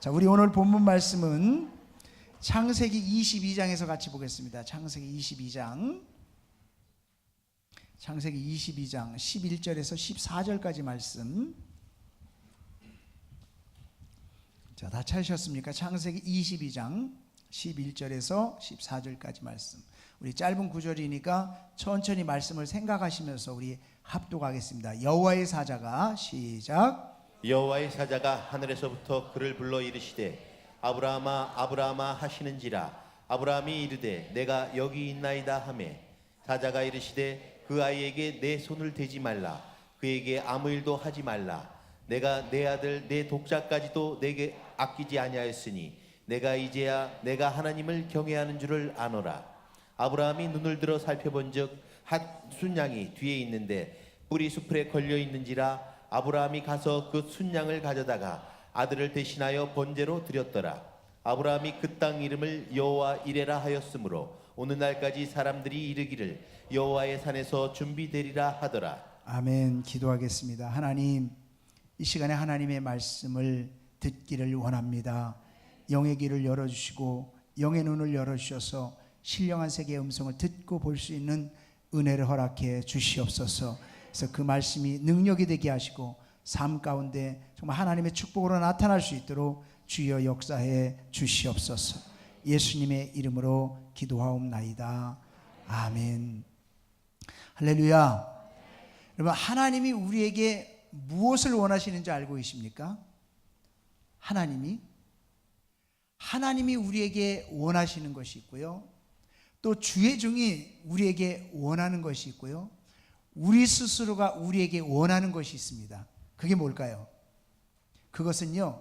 자, 우리 오늘 본문 말씀은 창세기 22장에서 같이 보겠습니다. 창세기 22장 11절에서 14절까지 말씀. 자, 다 찾으셨습니까? 창세기 22장 11절에서 14절까지 말씀. 우리 짧은 구절이니까 천천히 말씀을 생각하시면서 우리 합독하겠습니다. 여호와의 사자가 시작. 여호와의 사자가 하늘에서부터 그를 불러 이르시되 아브라함아 아브라함아 하시는지라. 아브라함이 이르되 내가 여기 있나이다 하매 사자가 이르시되 그 아이에게 내 손을 대지 말라. 그에게 아무 일도 하지 말라. 내가 내 아들 내 독자까지도 내게 아끼지 아니하였으니 내가 이제야 내가 하나님을 경외하는 줄을 아노라. 아브라함이 눈을 들어 살펴본즉 한 순양이 뒤에 있는데 뿔이 수풀에 걸려 있는지라. 아브라함이 가서 그 순양을 가져다가 아들을 대신하여 번제로 드렸더라. 아브라함이 그 땅 이름을 여호와 이레라 하였으므로 오늘날까지 사람들이 이르기를 여호와의 산에서 준비되리라 하더라. 아멘. 기도하겠습니다. 하나님, 이 시간에 하나님의 말씀을 듣기를 원합니다. 영의 귀를 열어주시고 영의 눈을 열어주셔서 신령한 세계의 음성을 듣고 볼 수 있는 은혜를 허락해 주시옵소서. 그래서 그 말씀이 능력이 되게 하시고 삶 가운데 정말 하나님의 축복으로 나타날 수 있도록 주여 역사해 주시옵소서. 예수님의 이름으로 기도하옵나이다. 아멘. 할렐루야. 여러분, 하나님이 우리에게 무엇을 원하시는지 알고 계십니까? 하나님이 우리에게 원하시는 것이 있고요, 또 주의 종이 우리에게 원하는 것이 있고요, 우리 스스로가 우리에게 원하는 것이 있습니다. 그게 뭘까요? 그것은요,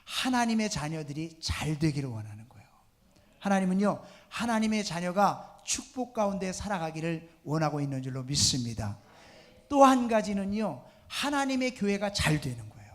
하나님의 자녀들이 잘 되기를 원하는 거예요. 하나님은요, 하나님의 자녀가 축복 가운데 살아가기를 원하고 있는 줄로 믿습니다. 또 한 가지는요, 하나님의 교회가 잘 되는 거예요.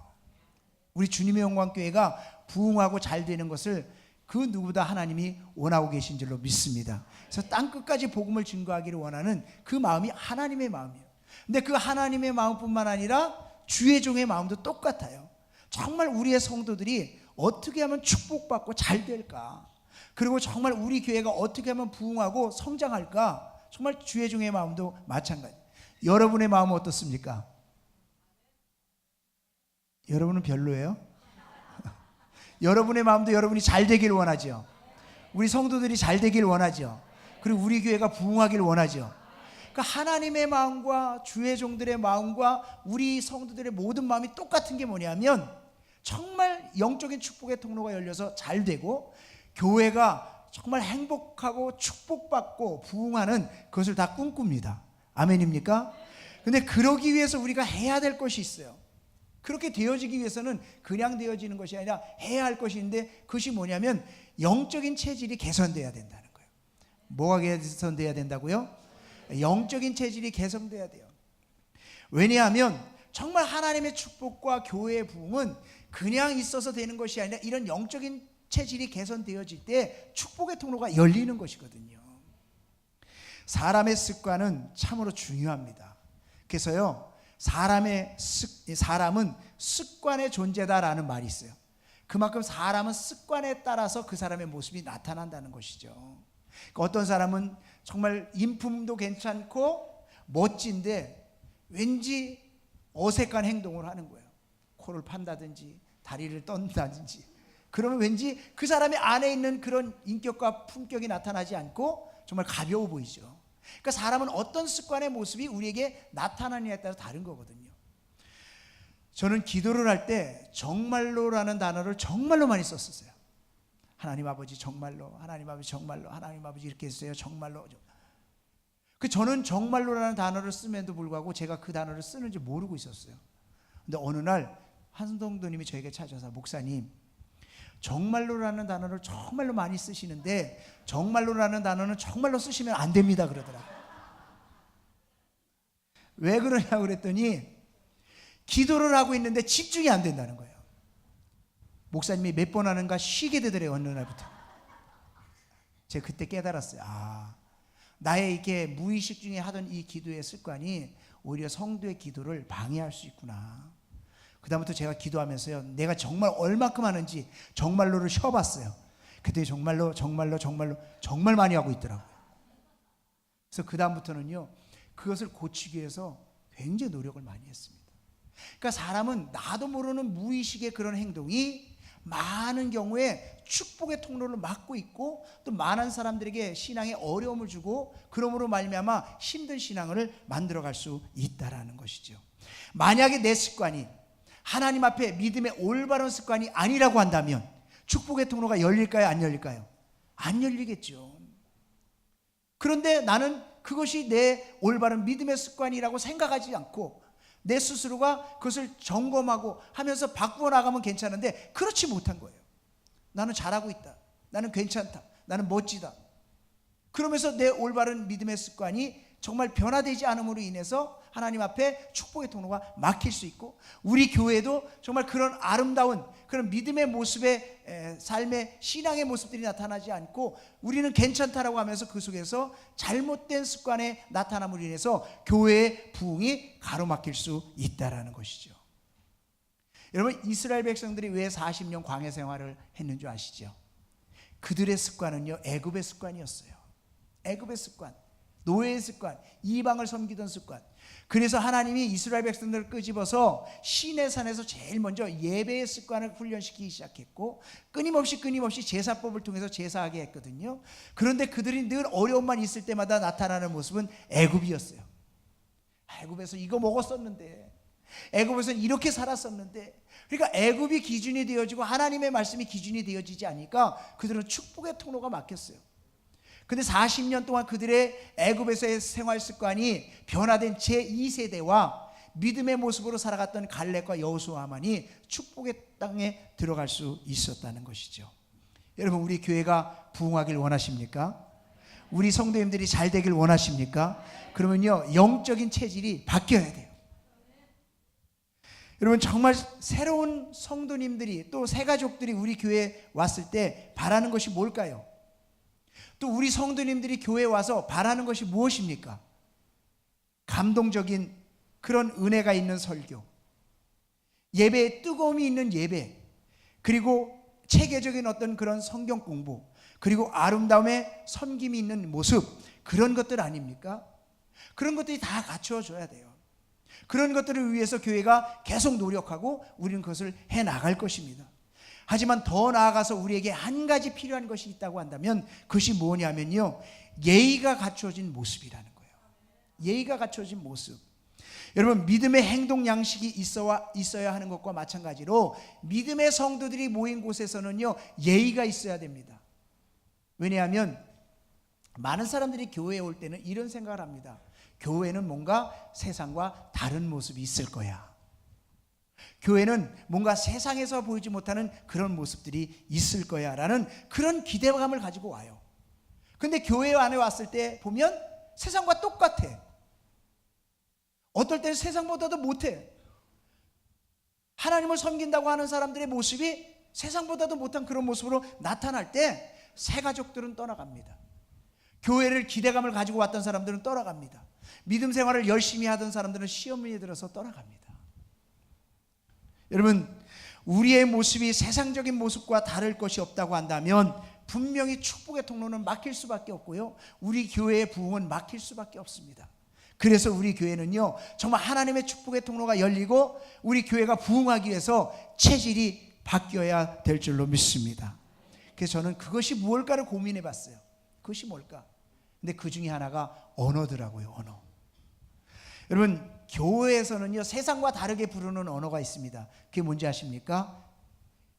우리 주님의 영광교회가 부흥하고 잘 되는 것을 그 누구보다 하나님이 원하고 계신 줄로 믿습니다. 그래서 땅끝까지 복음을 증거하기를 원하는 그 마음이 하나님의 마음이에요. 근데 그 하나님의 마음뿐만 아니라 주의 종의 마음도 똑같아요. 정말 우리의 성도들이 어떻게 하면 축복받고 잘 될까, 그리고 정말 우리 교회가 어떻게 하면 부흥하고 성장할까, 정말 주의 종의 마음도 마찬가지. 여러분의 마음은 어떻습니까? 여러분은 별로예요? 여러분의 마음도 여러분이 잘 되길 원하죠. 우리 성도들이 잘 되길 원하죠. 그리고 우리 교회가 부흥하길 원하죠. 그러니까 하나님의 마음과 주의 종들의 마음과 우리 성도들의 모든 마음이 똑같은 게 뭐냐면, 정말 영적인 축복의 통로가 열려서 잘 되고 교회가 정말 행복하고 축복받고 부흥하는 그것을 다 꿈꿉니다. 아멘입니까? 근데 그러기 위해서 우리가 해야 될 것이 있어요. 그렇게 되어지기 위해서는 그냥 되어지는 것이 아니라 해야 할 것이 있는데, 그것이 뭐냐면 영적인 체질이 개선돼야 된다는 거예요. 뭐가 개선돼야 된다고요? 영적인 체질이 개선돼야 돼요. 왜냐하면 정말 하나님의 축복과 교회의 부흥은 그냥 있어서 되는 것이 아니라 이런 영적인 체질이 개선되어질 때 축복의 통로가 열리는 것이거든요. 사람의 습관은 참으로 중요합니다. 그래서요, 사람은 습관의 존재다라는 말이 있어요. 그만큼 사람은 습관에 따라서 그 사람의 모습이 나타난다는 것이죠. 그러니까 어떤 사람은 정말 인품도 괜찮고 멋진데 왠지 어색한 행동을 하는 거예요. 코를 판다든지 다리를 떤다든지. 그러면 왠지 그 사람의 안에 있는 그런 인격과 품격이 나타나지 않고 정말 가벼워 보이죠. 그러니까 사람은 어떤 습관의 모습이 우리에게 나타나느냐에 따라 다른 거거든요. 저는 기도를 할 때 정말로라는 단어를 정말로 많이 썼었어요. 하나님 아버지 정말로, 하나님 아버지 정말로, 하나님 아버지 이렇게 했어요. 정말로. 저는 정말로라는 단어를 쓰면도 불구하고 제가 그 단어를 쓰는지 모르고 있었어요. 근데 어느 날 한성도님이 저에게 찾아서, 목사님, 정말로라는 단어를 정말로 많이 쓰시는데 정말로라는 단어는 정말로 쓰시면 안 됩니다 그러더라. 왜 그러냐고 그랬더니 기도를 하고 있는데 집중이 안 된다는 거예요. 목사님이 몇 번 하는가 쉬게 되더래요. 어느 날부터. 제가 그때 깨달았어요. 나의 이렇게 무의식 중에 하던 이 기도의 습관이 오히려 성도의 기도를 방해할 수 있구나. 그다음부터 제가 기도하면서요, 내가 정말 얼마큼 하는지 정말로를 쉬어봤어요. 그때 정말 많이 하고 있더라고요. 그래서 그다음부터는요, 그것을 고치기 위해서 굉장히 노력을 많이 했습니다. 그러니까 사람은 나도 모르는 무의식의 그런 행동이 많은 경우에 축복의 통로를 막고 있고, 또 많은 사람들에게 신앙에 어려움을 주고, 그러므로 말미암아 힘든 신앙을 만들어갈 수 있다라는 것이죠. 만약에 내 습관이 하나님 앞에 믿음의 올바른 습관이 아니라고 한다면 축복의 통로가 열릴까요? 안 열릴까요? 안 열리겠죠. 그런데 나는 그것이 내 올바른 믿음의 습관이라고 생각하지 않고 내 스스로가 그것을 점검하고 하면서 바꾸어 나가면 괜찮은데, 그렇지 못한 거예요. 나는 잘하고 있다, 나는 괜찮다, 나는 멋지다, 그러면서 내 올바른 믿음의 습관이 정말 변화되지 않음으로 인해서 하나님 앞에 축복의 통로가 막힐 수 있고, 우리 교회도 정말 그런 아름다운 그런 믿음의 모습의 삶의 신앙의 모습들이 나타나지 않고, 우리는 괜찮다라고 하면서 그 속에서 잘못된 습관의 나타남으로 인해서 교회의 부흥이 가로막힐 수 있다라는 것이죠. 여러분, 이스라엘 백성들이 왜 40년 광야 생활을 했는 줄 아시죠? 그들의 습관은요, 애굽의 습관이었어요. 애굽의 습관, 노예의 습관, 이방을 섬기던 습관. 그래서 하나님이 이스라엘 백성들을 끄집어서 시내산에서 제일 먼저 예배의 습관을 훈련시키기 시작했고, 끊임없이 제사법을 통해서 제사하게 했거든요. 그런데 그들이 늘 어려움만 있을 때마다 나타나는 모습은 애굽이었어요. 애굽에서 이거 먹었었는데, 애굽에서는 이렇게 살았었는데. 그러니까 애굽이 기준이 되어지고 하나님의 말씀이 기준이 되어지지 않으니까 그들은 축복의 통로가 막혔어요. 근데 40년 동안 그들의 애굽에서의 생활 습관이 변화된 제2세대와 믿음의 모습으로 살아갔던 갈렙과 여호수아만이 축복의 땅에 들어갈 수 있었다는 것이죠. 여러분, 우리 교회가 부흥하길 원하십니까? 우리 성도님들이 잘 되길 원하십니까? 그러면요, 영적인 체질이 바뀌어야 돼요. 여러분, 정말 새로운 성도님들이, 또 새 가족들이 우리 교회에 왔을 때 바라는 것이 뭘까요? 또 우리 성도님들이 교회에 와서 바라는 것이 무엇입니까? 감동적인 그런 은혜가 있는 설교, 예배에 뜨거움이 있는 예배, 그리고 체계적인 어떤 그런 성경 공부, 그리고 아름다움의 섬김이 있는 모습, 그런 것들 아닙니까? 그런 것들이 다 갖춰져야 돼요. 그런 것들을 위해서 교회가 계속 노력하고 우리는 그것을 해나갈 것입니다. 하지만 더 나아가서 우리에게 한 가지 필요한 것이 있다고 한다면 그것이 뭐냐면요, 예의가 갖춰진 모습이라는 거예요. 예의가 갖춰진 모습. 여러분, 믿음의 행동 양식이 있어야 하는 것과 마찬가지로 믿음의 성도들이 모인 곳에서는요, 예의가 있어야 됩니다. 왜냐하면 많은 사람들이 교회에 올 때는 이런 생각을 합니다. 교회는 뭔가 세상과 다른 모습이 있을 거야. 교회는 뭔가 세상에서 보이지 못하는 그런 모습들이 있을 거야 라는 그런 기대감을 가지고 와요. 근데 교회 안에 왔을 때 보면 세상과 똑같아. 어떨 때는 세상보다도 못해. 하나님을 섬긴다고 하는 사람들의 모습이 세상보다도 못한 그런 모습으로 나타날 때 새 가족들은 떠나갑니다. 교회를 기대감을 가지고 왔던 사람들은 떠나갑니다. 믿음 생활을 열심히 하던 사람들은 시험에 들어서 떠나갑니다. 여러분, 우리의 모습이 세상적인 모습과 다를 것이 없다고 한다면 분명히 축복의 통로는 막힐 수밖에 없고요, 우리 교회의 부흥은 막힐 수밖에 없습니다. 그래서 우리 교회는요, 정말 하나님의 축복의 통로가 열리고 우리 교회가 부흥하기 위해서 체질이 바뀌어야 될 줄로 믿습니다. 그래서 저는 그것이 무엇일까를 고민해 봤어요. 그것이 뭘까? 근데 그 중에 하나가 언어더라고요. 언어. 여러분, 교회에서는요, 세상과 다르게 부르는 언어가 있습니다. 그게 뭔지 아십니까?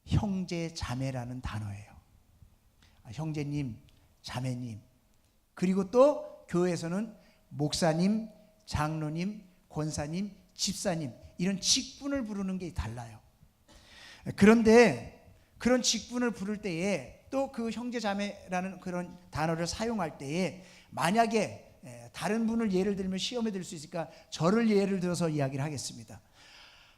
형제 자매라는 단어예요. 형제님, 자매님. 그리고 또 교회에서는 목사님, 장로님, 권사님, 집사님, 이런 직분을 부르는 게 달라요. 그런데 그런 직분을 부를 때에 또 그 형제 자매라는 그런 단어를 사용할 때에 만약에 다른 분을 예를 들면 시험에 들 수 있으니까 저를 예를 들어서 이야기를 하겠습니다.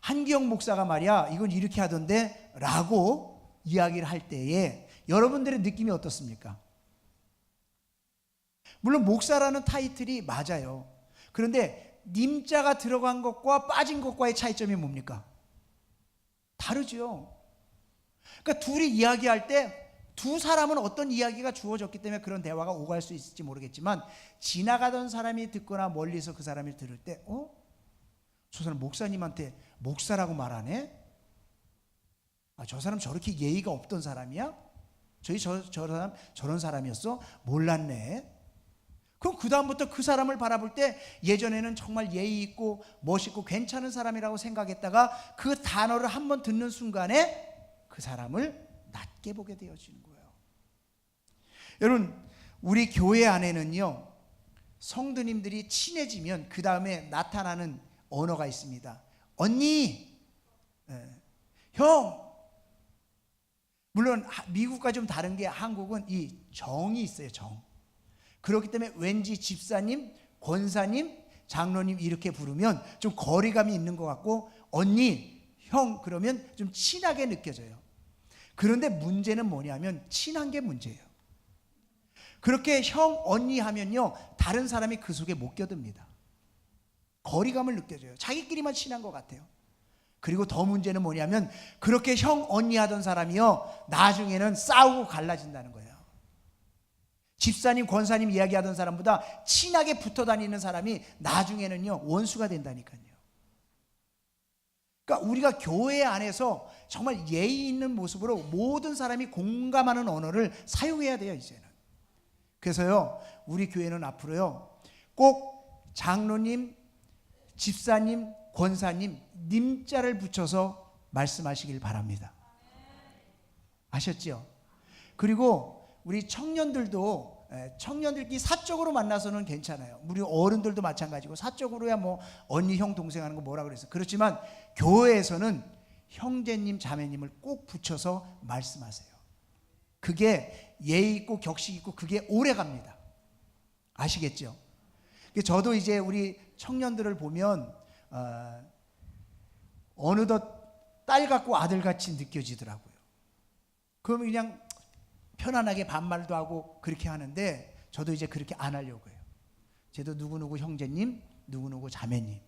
한기영 목사가 말이야, 이건 이렇게 하던데 라고 이야기를 할 때에 여러분들의 느낌이 어떻습니까? 물론 목사라는 타이틀이 맞아요. 그런데 님자가 들어간 것과 빠진 것과의 차이점이 뭡니까? 다르죠. 그러니까 둘이 이야기할 때 두 사람은 어떤 이야기가 주어졌기 때문에 그런 대화가 오갈 수 있을지 모르겠지만, 지나가던 사람이 듣거나 멀리서 그 사람이 들을 때 저 사람 목사님한테 목사라고 말하네? 저 사람 저렇게 예의가 없던 사람이야? 저 사람 저런 사람이었어? 몰랐네. 그럼 그 다음부터 그 사람을 바라볼 때 예전에는 정말 예의 있고 멋있고 괜찮은 사람이라고 생각했다가 그 단어를 한번 듣는 순간에 그 사람을 낮게 보게 되어지는 거예요. 여러분, 우리 교회 안에는요, 성도님들이 친해지면 그 다음에 나타나는 언어가 있습니다. 언니, 형. 물론 미국과 좀 다른 게, 한국은 이 정이 있어요. 정. 그렇기 때문에 왠지 집사님, 권사님, 장로님 이렇게 부르면 좀 거리감이 있는 것 같고, 언니, 형 그러면 좀 친하게 느껴져요. 그런데 문제는 뭐냐면 친한 게 문제예요. 그렇게 형, 언니 하면요, 다른 사람이 그 속에 못 껴듭니다. 거리감을 느껴져요. 자기끼리만 친한 것 같아요. 그리고 더 문제는 뭐냐면, 그렇게 형, 언니 하던 사람이요, 나중에는 싸우고 갈라진다는 거예요. 집사님, 권사님 이야기하던 사람보다 친하게 붙어 다니는 사람이 나중에는요, 원수가 된다니까요. 그러니까 우리가 교회 안에서 정말 예의 있는 모습으로 모든 사람이 공감하는 언어를 사용해야 돼요, 이제는. 그래서요, 우리 교회는 앞으로요, 꼭 장로님, 집사님, 권사님, 님자를 붙여서 말씀하시길 바랍니다. 아셨죠? 그리고 우리 청년들끼리 사적으로 만나서는 괜찮아요. 우리 어른들도 마찬가지고, 사적으로야 뭐 언니, 형, 동생 하는 거 뭐라 그랬어요. 그렇지만 교회에서는 형제님, 자매님을 꼭 붙여서 말씀하세요. 그게 예의 있고 격식 있고 그게 오래 갑니다. 아시겠죠? 저도 이제 우리 청년들을 보면 어느덧 딸 같고 아들 같이 느껴지더라고요. 그러면 그냥 편안하게 반말도 하고 그렇게 하는데, 저도 이제 그렇게 안 하려고 해요. 저도 누구누구 형제님, 누구누구 자매님.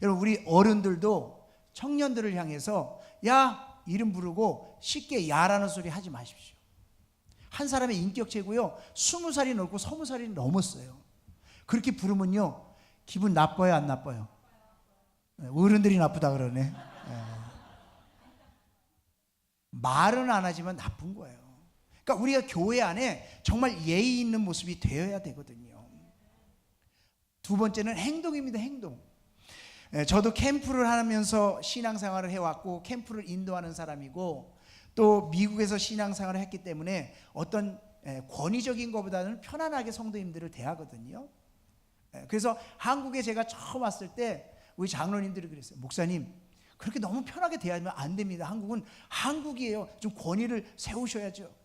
여러분, 우리 어른들도 청년들을 향해서 야 이름 부르고 쉽게 야라는 소리 하지 마십시오. 한 사람의 인격체고요, 20살이 넘고 30살이 넘었어요. 그렇게 부르면요, 기분 나빠요, 안 나빠요? 어른들이 나쁘다 그러네. 말은 안 하지만 나쁜 거예요. 그러니까 우리가 교회 안에 정말 예의 있는 모습이 되어야 되거든요. 두 번째는 행동입니다. 행동. 저도 캠프를 하면서 신앙생활을 해왔고, 캠프를 인도하는 사람이고, 또 미국에서 신앙생활을 했기 때문에 어떤 권위적인 것보다는 편안하게 성도님들을 대하거든요. 그래서 한국에 제가 처음 왔을 때 우리 장로님들이 그랬어요. 목사님, 그렇게 너무 편하게 대하면 안 됩니다. 한국은 한국이에요. 좀 권위를 세우셔야죠.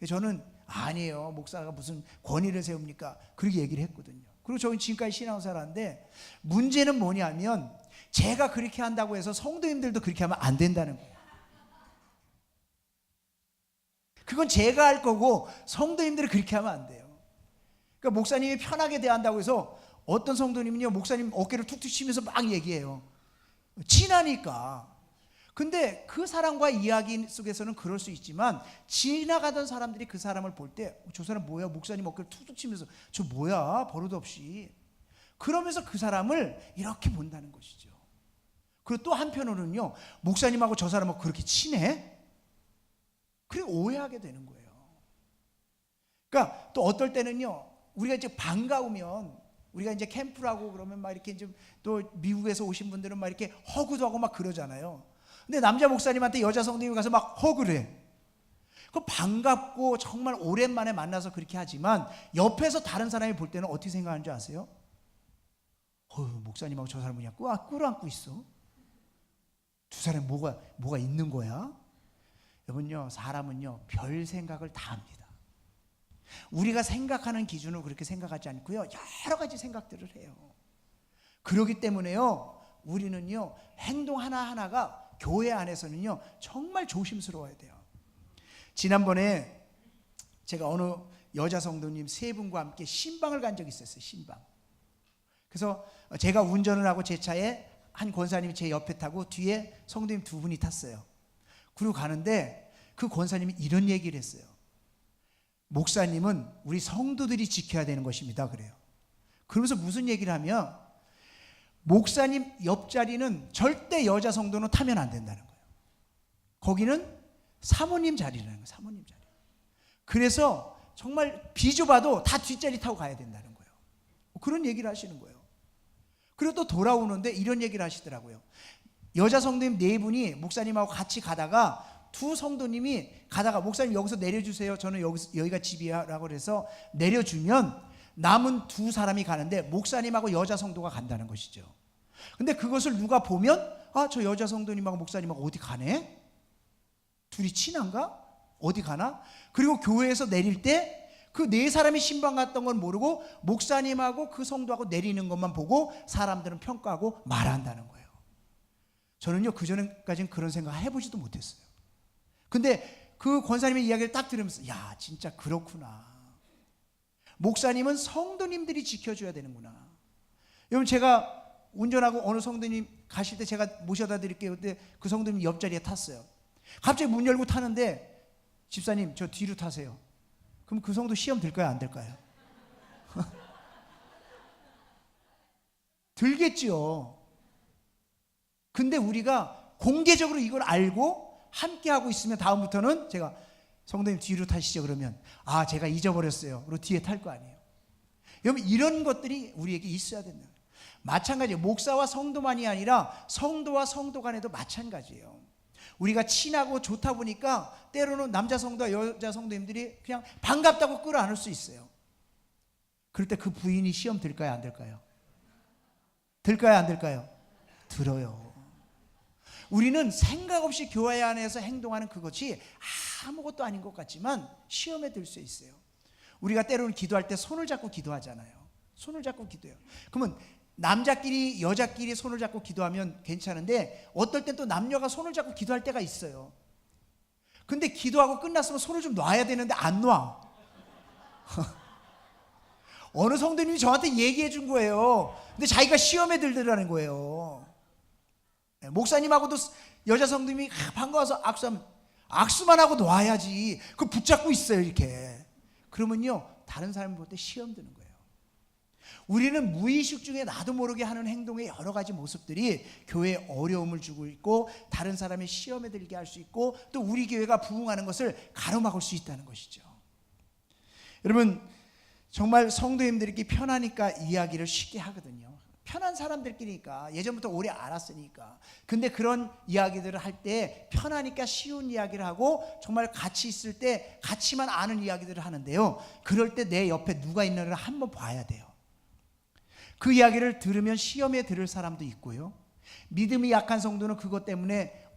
저는 아니에요, 목사가 무슨 권위를 세웁니까? 그렇게 얘기를 했거든요. 그리고 저는 지금까지 신앙생활 하는데, 문제는 뭐냐면 제가 그렇게 한다고 해서 성도님들도 그렇게 하면 안 된다는 거예요. 그건 제가 할 거고 성도님들이 그렇게 하면 안 돼요. 그러니까 목사님이 편하게 대한다고 해서 어떤 성도님은요, 목사님 어깨를 툭툭 치면서 막 얘기해요. 친하니까. 근데 그 사람과 이야기 속에서는 그럴 수 있지만, 지나가던 사람들이 그 사람을 볼 때 저 사람 뭐야, 목사님 어깨를 툭툭 치면서 저 뭐야, 버릇없이, 그러면서 그 사람을 이렇게 본다는 것이죠. 그리고 또 한편으로는요, 목사님하고 저 사람하고 그렇게 친해? 그리고 오해하게 되는 거예요. 그러니까 또 어떨 때는요, 우리가 이제 반가우면, 우리가 이제 캠프를 하고 그러면 막 이렇게 좀, 또 미국에서 오신 분들은 막 이렇게 허그도 하고 막 그러잖아요. 근데 남자 목사님한테 여자 성도님이 가서 막 허그를 해. 그 반갑고 정말 오랜만에 만나서 그렇게 하지만, 옆에서 다른 사람이 볼 때는 어떻게 생각하는 줄 아세요? 목사님하고 저 사람은 그냥 꿀 안고 있어. 두 사람이 뭐가 있는 거야? 여러분요, 사람은요 별 생각을 다 합니다. 우리가 생각하는 기준으로 그렇게 생각하지 않고요, 여러 가지 생각들을 해요. 그렇기 때문에요, 우리는요 행동 하나하나가 교회 안에서는요 정말 조심스러워야 돼요. 지난번에 제가 어느 여자 성도님 세 분과 함께 신방을 간 적이 있었어요. 신방. 그래서 제가 운전을 하고 제 차에 한 권사님이 제 옆에 타고 뒤에 성도님 두 분이 탔어요. 그리고 가는데 그 권사님이 이런 얘기를 했어요. 목사님은 우리 성도들이 지켜야 되는 것입니다. 그래요. 그러면서 무슨 얘기를 하면 목사님 옆자리는 절대 여자 성도는 타면 안 된다는 거예요. 거기는 사모님 자리라는 거예요. 사모님 자리. 그래서 정말 비좁아도 다 뒷자리 타고 가야 된다는 거예요. 그런 얘기를 하시는 거예요. 그리고 또 돌아오는데 이런 얘기를 하시더라고요. 여자 성도님 네 분이 목사님하고 같이 가다가 두 성도님이 가다가 목사님 여기서 내려주세요. 저는 여기가 집이야 라고 해서 내려주면 남은 두 사람이 가는데 목사님하고 여자 성도가 간다는 것이죠. 근데 그것을 누가 보면 저 여자 성도님하고 목사님하고 어디 가네? 둘이 친한가? 어디 가나? 그리고 교회에서 내릴 때 그 네 사람이 신방 갔던 건 모르고 목사님하고 그 성도하고 내리는 것만 보고 사람들은 평가하고 말한다는 거예요. 저는요 그전까지는 그런 생각 해보지도 못했어요. 근데 그 권사님의 이야기를 딱 들으면서 야 진짜 그렇구나. 목사님은 성도님들이 지켜줘야 되는구나. 여러분 제가 운전하고 어느 성도님 가실 때 제가 모셔다 드릴게요. 근데 그 성도님 옆자리에 탔어요. 갑자기 문 열고 타는데 집사님 저 뒤로 타세요. 그럼 그 성도 시험 들까요? 안 들까요? 들겠지요. 근데 우리가 공개적으로 이걸 알고 함께하고 있으면 다음부터는 제가 성도님 뒤로 타시죠 그러면 제가 잊어버렸어요. 그리고 뒤에 탈 거 아니에요. 여러분 이런 것들이 우리에게 있어야 된다. 마찬가지예요. 목사와 성도만이 아니라 성도와 성도 간에도 마찬가지예요. 우리가 친하고 좋다 보니까 때로는 남자 성도와 여자 성도님들이 그냥 반갑다고 끌어안을 수 있어요. 그럴 때 그 부인이 시험 들까요? 안 들까요? 들까요? 안 들까요? 들어요. 우리는 생각 없이 교회 안에서 행동하는 그것이 아무것도 아닌 것 같지만 시험에 들 수 있어요. 우리가 때로는 기도할 때 손을 잡고 기도하잖아요. 손을 잡고 기도해요. 그러면 남자끼리 여자끼리 손을 잡고 기도하면 괜찮은데 어떨 땐 또 남녀가 손을 잡고 기도할 때가 있어요. 근데 기도하고 끝났으면 손을 좀 놔야 되는데 안 놔. 어느 성도님이 저한테 얘기해 준 거예요. 근데 자기가 시험에 들더라는 거예요. 목사님하고도 여자 성도님이 반가워서 악수만 하고 놔야지. 그거 붙잡고 있어요 이렇게. 그러면요 다른 사람이 볼 때 시험 드는 거예요. 우리는 무의식 중에 나도 모르게 하는 행동의 여러 가지 모습들이 교회에 어려움을 주고 있고 다른 사람의 시험에 들게 할 수 있고 또 우리 교회가 부흥하는 것을 가로막을 수 있다는 것이죠. 여러분 정말 성도님들이 편하니까 이야기를 쉽게 하거든요. 편한 사람들끼리니까 예전부터 오래 알았으니까. 근데 그런 이야기들을 할 때 편하니까 쉬운 이야기를 하고 정말 같이 있을 때 같이만 아는 이야기들을 하는데요. 그럴 때 내 옆에 누가 있는지를 한번 봐야 돼요. 그 이야기를 들으면 시험에 들을 사람도 있고요. 믿음이 약한 성도는 그것 때문에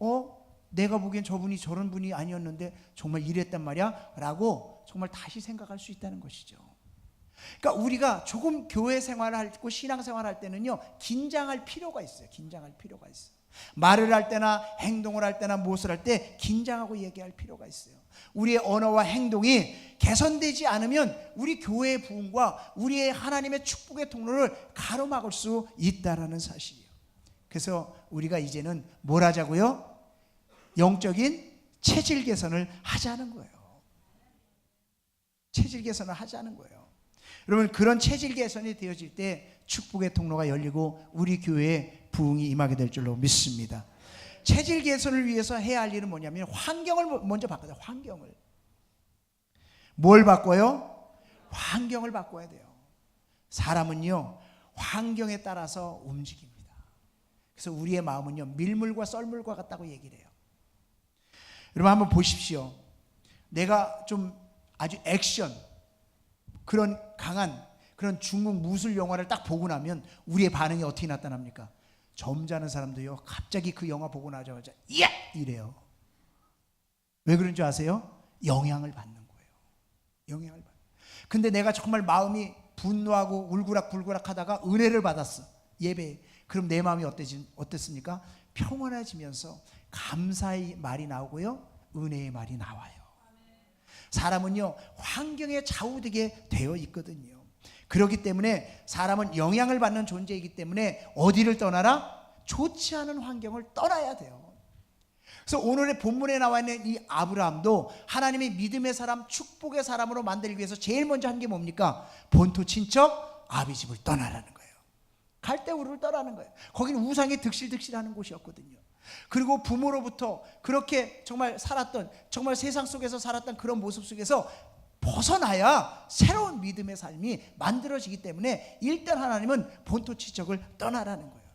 내가 보기엔 저분이 저런 분이 아니었는데 정말 이랬단 말이야 라고 정말 다시 생각할 수 있다는 것이죠. 그러니까 우리가 조금 교회 생활을 하고 신앙 생활을 할 때는요 긴장할 필요가 있어요. 긴장할 필요가 있어요. 말을 할 때나 행동을 할 때나 무엇을 할 때 긴장하고 얘기할 필요가 있어요. 우리의 언어와 행동이 개선되지 않으면 우리 교회의 부흥과 우리의 하나님의 축복의 통로를 가로막을 수 있다라는 사실이에요. 그래서 우리가 이제는 뭘 하자고요? 영적인 체질 개선을 하자는 거예요. 체질 개선을 하자는 거예요. 여러분 그런 체질 개선이 되어질 때 축복의 통로가 열리고 우리 교회에 부흥이 임하게 될 줄로 믿습니다. 체질 개선을 위해서 해야 할 일은 뭐냐면 환경을 먼저 바꿔야 돼요. 환경을. 뭘 바꿔요? 환경을 바꿔야 돼요. 사람은요 환경에 따라서 움직입니다. 그래서 우리의 마음은요 밀물과 썰물과 같다고 얘기를 해요. 여러분 한번 보십시오. 내가 좀 아주 액션 그런 강한 그런 중국 무술 영화를 딱 보고 나면 우리의 반응이 어떻게 나타납니까? 점잖은 사람도요 갑자기 그 영화 보고 나자마자 예! 이래요. 왜 그런 줄 아세요? 영향을 받는 거예요. 영향을 받는. 근데 내가 정말 마음이 분노하고 울그락불그락 하다가 은혜를 받았어. 예배. 그럼 내 마음이 어땠습니까? 평온해지면서 감사의 말이 나오고요 은혜의 말이 나와요. 사람은요 환경에 좌우되게 되어 있거든요. 그렇기 때문에 사람은 영향을 받는 존재이기 때문에 어디를 떠나라? 좋지 않은 환경을 떠나야 돼요. 그래서 오늘의 본문에 나와 있는 이 아브라함도 하나님의 믿음의 사람, 축복의 사람으로 만들기 위해서 제일 먼저 한 게 뭡니까? 본토 친척 아비 집을 떠나라는 거예요. 갈대우르를 떠나는 거예요. 거기는 우상이 득실득실하는 곳이었거든요. 그리고 부모로부터 그렇게 정말 살았던, 정말 세상 속에서 살았던 그런 모습 속에서 벗어나야 새로운 믿음의 삶이 만들어지기 때문에 일단 하나님은 본토 친척을 떠나라는 거예요.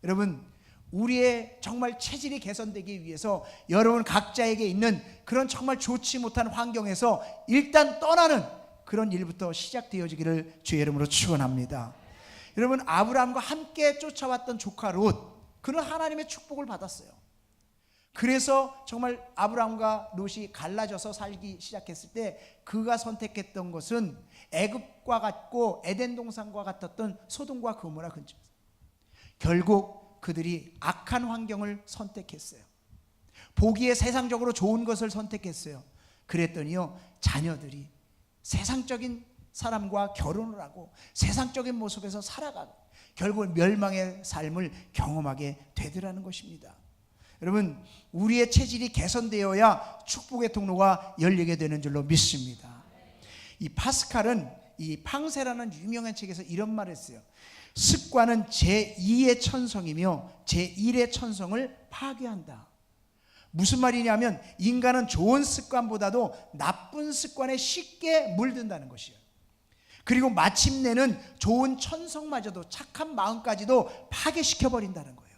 여러분, 우리의 정말 체질이 개선되기 위해서 여러분 각자에게 있는 그런 정말 좋지 못한 환경에서 일단 떠나는 그런 일부터 시작되어지기를 주의 이름으로 축원합니다. 여러분, 아브라함과 함께 쫓아왔던 조카 롯, 그는 하나님의 축복을 받았어요. 그래서 정말 아브라함과 롯이 갈라져서 살기 시작했을 때 그가 선택했던 것은 애굽과 같고 에덴 동산과 같았던 소돔과 고모라 근처였어요. 결국 그들이 악한 환경을 선택했어요. 보기에 세상적으로 좋은 것을 선택했어요. 그랬더니요, 자녀들이 세상적인 사람과 결혼을 하고 세상적인 모습에서 살아가고 결국 멸망의 삶을 경험하게 되더라는 것입니다. 여러분, 우리의 체질이 개선되어야 축복의 통로가 열리게 되는 줄로 믿습니다. 이 파스칼은 이 팡세라는 유명한 책에서 이런 말을 했어요. 습관은 제2의 천성이며 제1의 천성을 파괴한다. 무슨 말이냐면 인간은 좋은 습관보다도 나쁜 습관에 쉽게 물든다는 것이에요. 그리고 마침내는 좋은 천성마저도, 착한 마음까지도 파괴시켜버린다는 거예요.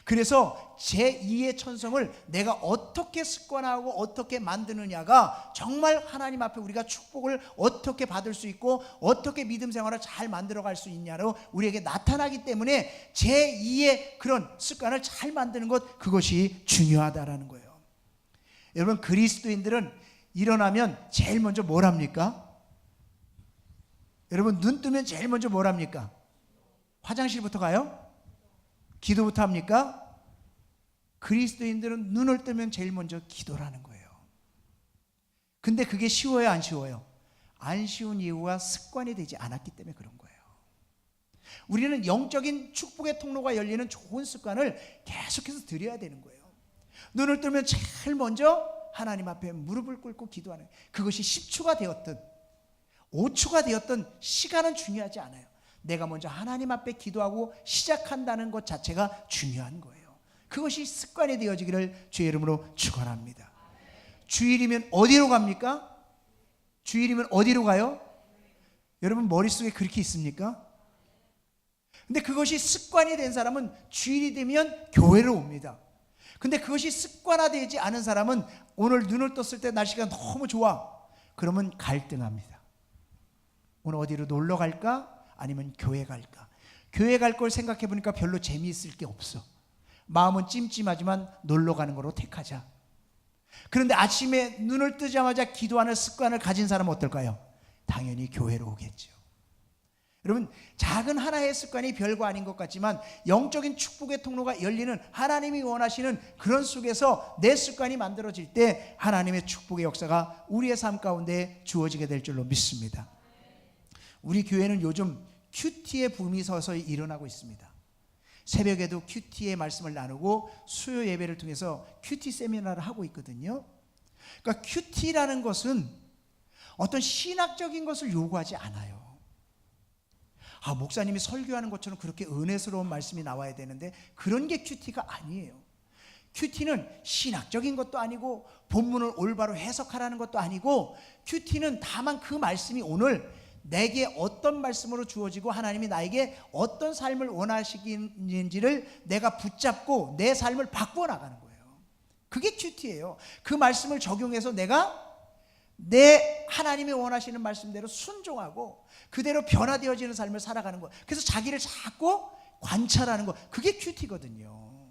그래서 제2의 천성을 내가 어떻게 습관하고 어떻게 만드느냐가 정말 하나님 앞에 우리가 축복을 어떻게 받을 수 있고 어떻게 믿음 생활을 잘 만들어갈 수 있냐로 우리에게 나타나기 때문에 제2의 그런 습관을 잘 만드는 것, 그것이 중요하다라는 거예요. 여러분, 그리스도인들은 일어나면 제일 먼저 뭘 합니까? 여러분, 눈 뜨면 제일 먼저 뭘 합니까? 화장실부터 가요? 기도부터 합니까? 그리스도인들은 눈을 뜨면 제일 먼저 기도라는 거예요. 근데 그게 쉬워요, 안 쉬워요? 안 쉬운 이유가 습관이 되지 않았기 때문에 그런 거예요. 우리는 영적인 축복의 통로가 열리는 좋은 습관을 계속해서 드려야 되는 거예요. 눈을 뜨면 제일 먼저 하나님 앞에 무릎을 꿇고 기도하는, 그것이 10초가 되었든 5초가 되었든 시간은 중요하지 않아요. 내가 먼저 하나님 앞에 기도하고 시작한다는 것 자체가 중요한 거예요. 그것이 습관이 되어지기를 주의 이름으로 축원합니다. 주일이면 어디로 갑니까? 주일이면 어디로 가요? 여러분 머릿속에 그렇게 있습니까? 근데 그것이 습관이 된 사람은 주일이 되면 교회로 옵니다. 근데 그것이 습관화되지 않은 사람은 오늘 눈을 떴을 때 날씨가 너무 좋아, 그러면 갈등합니다. 오늘 어디로 놀러 갈까? 아니면 교회 갈까? 교회 갈 걸 생각해 보니까 별로 재미있을 게 없어. 마음은 찜찜하지만 놀러 가는 거로 택하자. 그런데 아침에 눈을 뜨자마자 기도하는 습관을 가진 사람은 어떨까요? 당연히 교회로 오겠죠. 여러분, 작은 하나의 습관이 별거 아닌 것 같지만 영적인 축복의 통로가 열리는, 하나님이 원하시는 그런 속에서 내 습관이 만들어질 때 하나님의 축복의 역사가 우리의 삶 가운데 주어지게 될 줄로 믿습니다. 우리 교회는 요즘 큐티의 붐이 서서히 일어나고 있습니다. 새벽에도 큐티의 말씀을 나누고 수요 예배를 통해서 큐티 세미나를 하고 있거든요. 그러니까 큐티라는 것은 어떤 신학적인 것을 요구하지 않아요. 목사님이 설교하는 것처럼 그렇게 은혜스러운 말씀이 나와야 되는데 그런 게 큐티가 아니에요. 큐티는 신학적인 것도 아니고 본문을 올바로 해석하라는 것도 아니고, 큐티는 다만 그 말씀이 오늘 내게 어떤 말씀으로 주어지고 하나님이 나에게 어떤 삶을 원하시는지를 내가 붙잡고 내 삶을 바꾸어 나가는 거예요. 그게 큐티예요. 그 말씀을 적용해서 내가 내 하나님이 원하시는 말씀대로 순종하고 그대로 변화되어지는 삶을 살아가는 거. 그래서 자기를 자꾸 관찰하는 거, 그게 큐티거든요.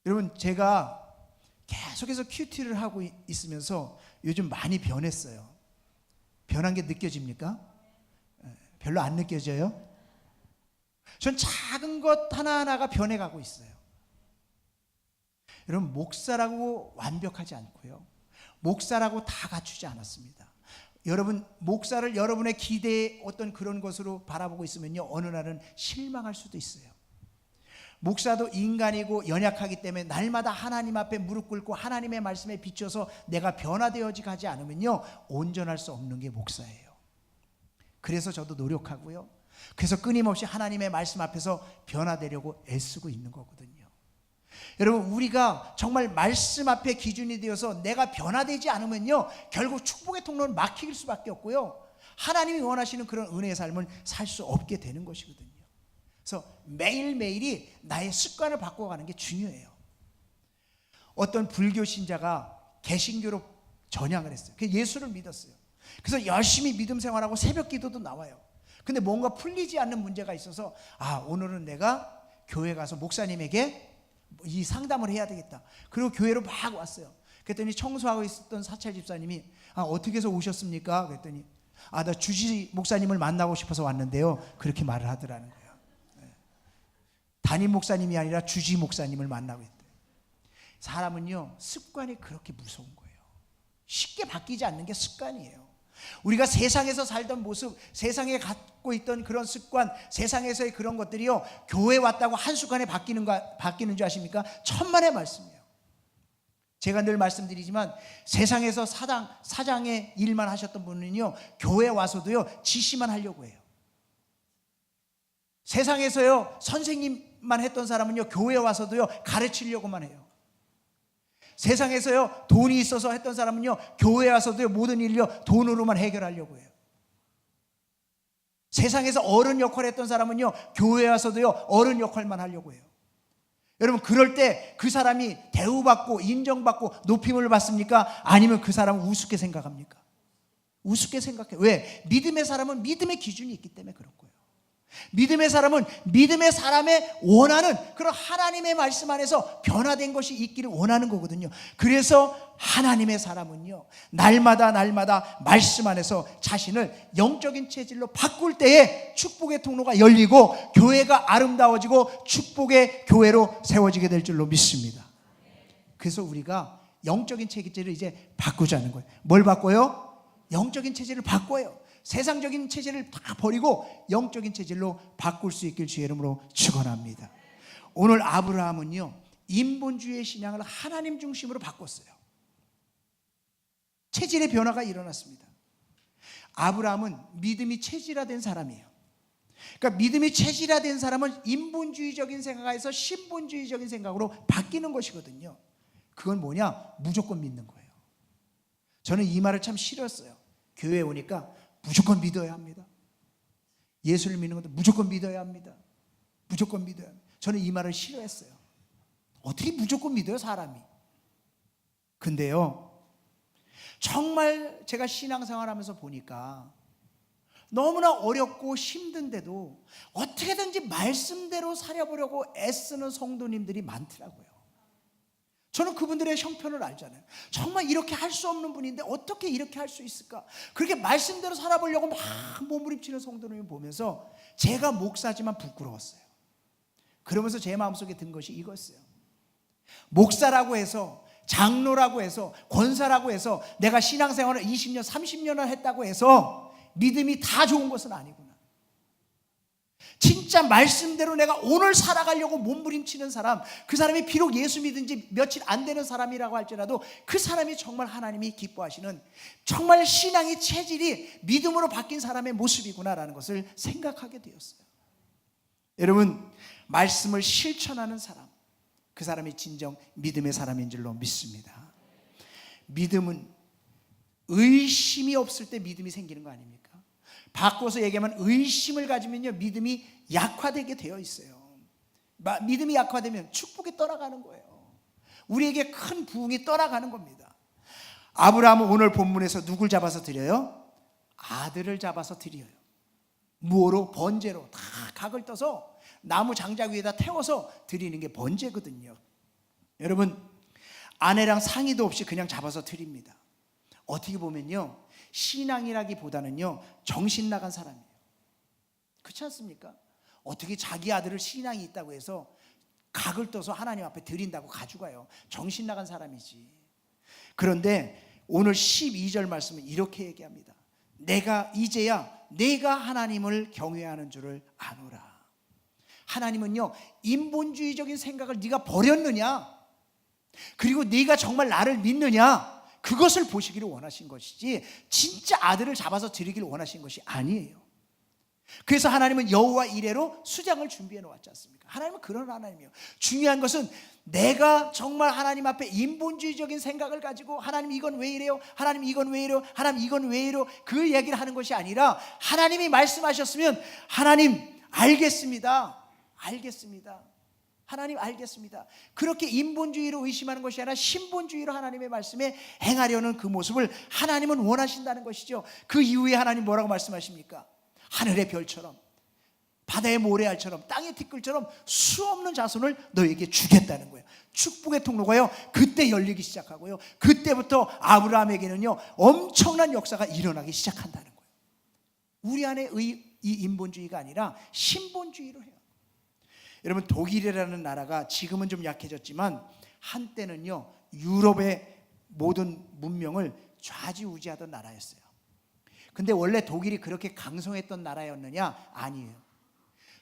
여러분, 제가 계속해서 큐티를 하고 있으면서 요즘 많이 변했어요. 변한 게 느껴집니까? 별로 안 느껴져요? 전 작은 것 하나하나가 변해가고 있어요. 여러분, 목사라고 완벽하지 않고요, 목사라고 다 갖추지 않았습니다. 여러분, 목사를 여러분의 기대의 어떤 그런 것으로 바라보고 있으면요, 어느 날은 실망할 수도 있어요. 목사도 인간이고 연약하기 때문에 날마다 하나님 앞에 무릎 꿇고 하나님의 말씀에 비춰서 내가 변화되어지 가지 않으면요, 온전할 수 없는 게 목사예요. 그래서 저도 노력하고요, 그래서 끊임없이 하나님의 말씀 앞에서 변화되려고 애쓰고 있는 거거든요. 여러분, 우리가 정말 말씀 앞에 기준이 되어서 내가 변화되지 않으면요, 결국 축복의 통로는 막힐 수밖에 없고요, 하나님이 원하시는 그런 은혜의 삶을 살 수 없게 되는 것이거든요. 그래서 매일매일이 나의 습관을 바꿔가는 게 중요해요. 어떤 불교 신자가 개신교로 전향을 했어요. 예수를 믿었어요. 그래서 열심히 믿음 생활하고 새벽 기도도 나와요. 근데 뭔가 풀리지 않는 문제가 있어서, 오늘은 내가 교회 가서 목사님에게 이 상담을 해야 되겠다. 그리고 교회로 막 왔어요. 그랬더니 청소하고 있었던 사찰 집사님이 어떻게 해서 오셨습니까? 그랬더니 나 주지 목사님을 만나고 싶어서 왔는데요, 그렇게 말을 하더라는 거예요. 담임 목사님이 아니라 주지 목사님을 만나고 있대요. 사람은요, 습관이 그렇게 무서운 거예요. 쉽게 바뀌지 않는 게 습관이에요. 우리가 세상에서 살던 모습, 세상에 갖고 있던 그런 습관, 세상에서의 그런 것들이요, 교회 왔다고 한순간에 바뀌는 줄 아십니까? 천만의 말씀이에요. 제가 늘 말씀드리지만 세상에서 사장의 일만 하셨던 분은요, 교회 와서도요 지시만 하려고 해요. 세상에서요 선생님만 했던 사람은요, 교회 와서도요 가르치려고만 해요. 세상에서요 돈이 있어서 했던 사람은요, 교회 와서도요 모든 일을요 돈으로만 해결하려고 해요. 세상에서 어른 역할을 했던 사람은요, 교회 와서도요 어른 역할만 하려고 해요. 여러분, 그럴 때 그 사람이 대우받고 인정받고 높임을 받습니까? 아니면 그 사람은 우습게 생각합니까? 우습게 생각해요. 왜? 믿음의 사람은 믿음의 기준이 있기 때문에 그럴 거예요. 믿음의 사람은 믿음의 사람의 원하는 그런 하나님의 말씀 안에서 변화된 것이 있기를 원하는 거거든요. 그래서 하나님의 사람은요, 날마다 말씀 안에서 자신을 영적인 체질로 바꿀 때에 축복의 통로가 열리고 교회가 아름다워지고 축복의 교회로 세워지게 될 줄로 믿습니다. 그래서 우리가 영적인 체질을 이제 바꾸자는 거예요. 뭘 바꿔요? 영적인 체질을 바꿔요. 세상적인 체질을 다 버리고 영적인 체질로 바꿀 수 있길 주의 이름으로 축원합니다. 오늘 아브라함은요, 인본주의의 신앙을 하나님 중심으로 바꿨어요. 체질의 변화가 일어났습니다. 아브라함은 믿음이 체질화된 사람이에요. 그러니까 믿음이 체질화된 사람은 인본주의적인 생각에서 신본주의적인 생각으로 바뀌는 것이거든요. 그건 뭐냐? 무조건 믿는 거예요. 저는 이 말을 참 싫었어요. 교회에 오니까 무조건 믿어야 합니다. 예수를 믿는 것도 무조건 믿어야 합니다. 무조건 믿어야 합니다. 저는 이 말을 싫어했어요. 어떻게 무조건 믿어요, 사람이? 근데요, 정말 제가 신앙생활하면서 보니까 너무나 어렵고 힘든데도 어떻게든지 말씀대로 살아보려고 애쓰는 성도님들이 많더라고요. 저는 그분들의 형편을 알잖아요. 정말 이렇게 할 수 없는 분인데 어떻게 이렇게 할 수 있을까? 그렇게 말씀대로 살아보려고 막 몸부림치는 성도님을 보면서 제가 목사지만 부끄러웠어요. 그러면서 제 마음속에 든 것이 이거였어요. 목사라고 해서, 장로라고 해서, 권사라고 해서 내가 신앙생활을 20년, 30년을 했다고 해서 믿음이 다 좋은 것은 아니구나. 진짜 말씀대로 내가 오늘 살아가려고 몸부림치는 사람, 그 사람이 비록 예수 믿은 지 며칠 안 되는 사람이라고 할지라도 그 사람이 정말 하나님이 기뻐하시는, 정말 신앙의 체질이 믿음으로 바뀐 사람의 모습이구나라는 것을 생각하게 되었어요. 여러분, 말씀을 실천하는 사람, 그 사람이 진정 믿음의 사람인 줄로 믿습니다. 믿음은 의심이 없을 때 믿음이 생기는 거 아닙니까? 바꿔서 얘기하면 의심을 가지면요, 믿음이 약화되게 되어 있어요. 믿음이 약화되면 축복이 떠나가는 거예요. 우리에게 큰 부흥이 떠나가는 겁니다. 아브라함은 오늘 본문에서 누굴 잡아서 드려요? 아들을 잡아서 드려요. 무엇으로? 번제로 다 각을 떠서 나무 장작 위에다 태워서 드리는 게 번제거든요. 여러분, 아내랑 상의도 없이 그냥 잡아서 드립니다. 어떻게 보면요, 신앙이라기보다는요 정신 나간 사람이에요. 그렇지 않습니까? 어떻게 자기 아들을 신앙이 있다고 해서 각을 떠서 하나님 앞에 드린다고 가져가요? 정신 나간 사람이지. 그런데 오늘 12절 말씀은 이렇게 얘기합니다. 내가 이제야 내가 하나님을 경외하는 줄을 아노라. 하나님은요, 인본주의적인 생각을 네가 버렸느냐, 그리고 네가 정말 나를 믿느냐, 그것을 보시기를 원하신 것이지 진짜 아들을 잡아서 드리기를 원하신 것이 아니에요. 그래서 하나님은 여호와 이레로 수장을 준비해 놓았지 않습니까? 하나님은 그런 하나님이에요. 중요한 것은 내가 정말 하나님 앞에 인본주의적인 생각을 가지고 하나님 이건 왜 이래요? 하나님 이건 왜 이래요? 하나님 이건 왜 이래요? 그 얘기를 하는 것이 아니라 하나님이 말씀하셨으면 하나님 알겠습니다. 알겠습니다. 하나님 알겠습니다. 그렇게 인본주의로 의심하는 것이 아니라 신본주의로 하나님의 말씀에 행하려는 그 모습을 하나님은 원하신다는 것이죠. 그 이후에 하나님 뭐라고 말씀하십니까? 하늘의 별처럼, 바다의 모래알처럼, 땅의 티끌처럼 수없는 자손을 너에게 주겠다는 거예요. 축복의 통로가요 그때 열리기 시작하고요, 그때부터 아브라함에게는요 엄청난 역사가 일어나기 시작한다는 거예요. 우리 안에 이 인본주의가 아니라 신본주의로 해요. 여러분, 독일이라는 나라가 지금은 좀 약해졌지만 한때는요 유럽의 모든 문명을 좌지우지하던 나라였어요. 근데 원래 독일이 그렇게 강성했던 나라였느냐? 아니에요.